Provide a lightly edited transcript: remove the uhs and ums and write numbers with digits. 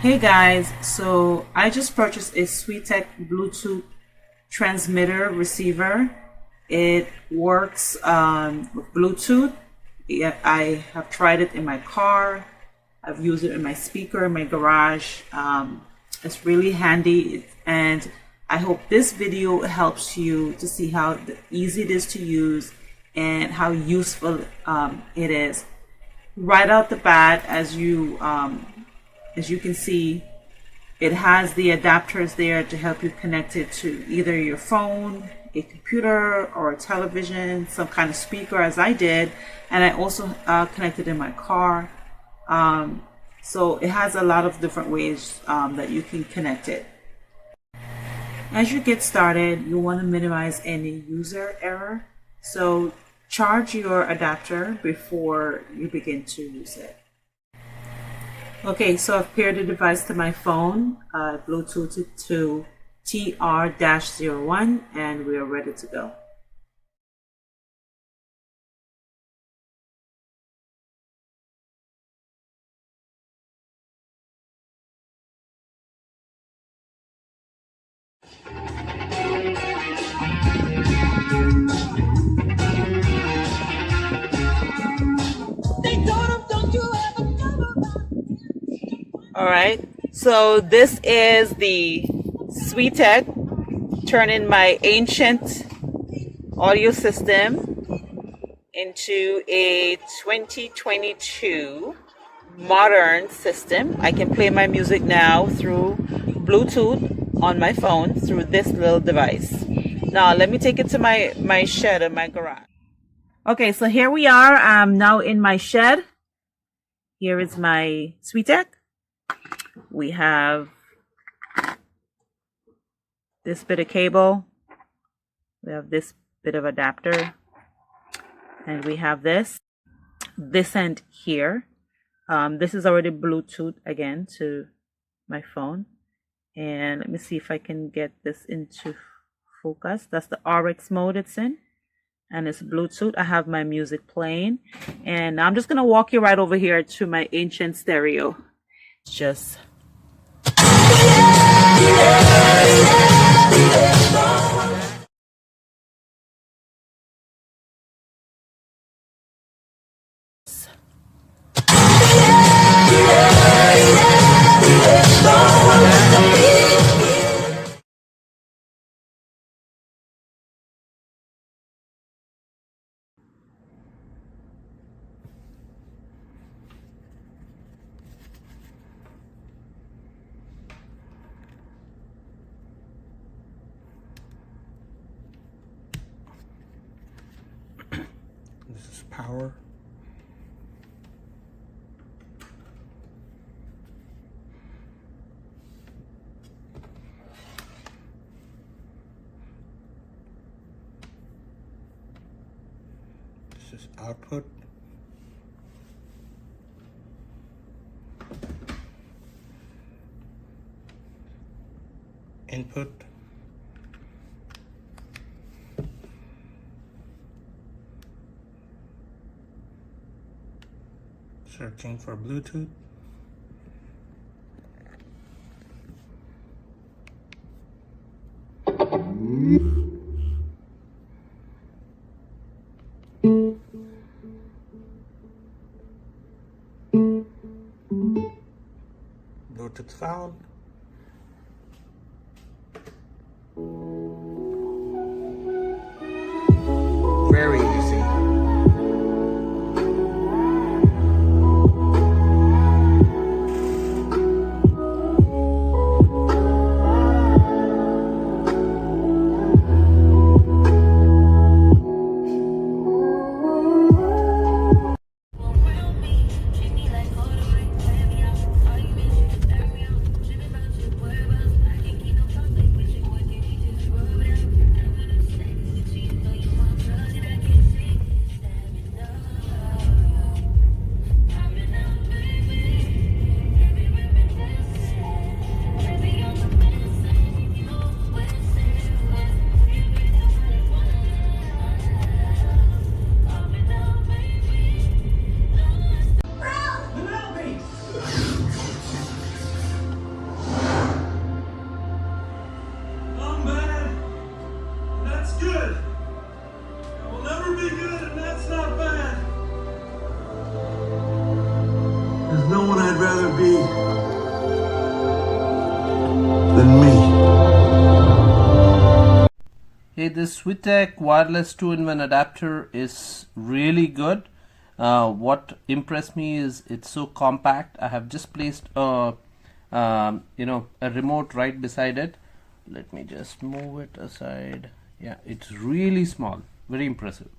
Hey guys, so I just purchased a Swiitech Bluetooth transmitter receiver. It works with Bluetooth. I have tried it in my car. I've used it in my speaker in my garage. It's really handy, and I hope this video helps you to see how easy it is to use and how useful it is. Right out the bat, as you can see, it has the adapters there to help you connect it to either your phone, a computer, or a television, some kind of speaker, as I did. And I also connected in my car. So it has a lot of different ways that you can connect it. As you get started, you want to minimize any user error. So charge your adapter before you begin to use it. Okay, so I've paired the device to my phone, Bluetooth it to TR-01, and we are ready to go. All right, so this is the Swiitech, turning my ancient audio system into a 2022 modern system. I can play my music now through Bluetooth on my phone through this little device. Now let me take it to my shed in my garage. Okay, so here we are. I'm now in my shed. Here is my Swiitech. We have this bit of cable. We have this bit of adapter. And we have this end here. This is already Bluetooth again to my phone. And let me see if I can get this into focus. That's the AUX mode it's in. And it's Bluetooth. I have my music playing. And I'm just going to walk you right over here to my ancient stereo. It's just... This is power. This is output. Input. Searching for Bluetooth. Bluetooth found. Very easy. to be than me. Hey, this Swiitech wireless 2-in-1 adapter is really good. What impressed me is it's so compact. I have just placed a remote right beside it. Let me just move it aside. Yeah, it's really small. Very impressive.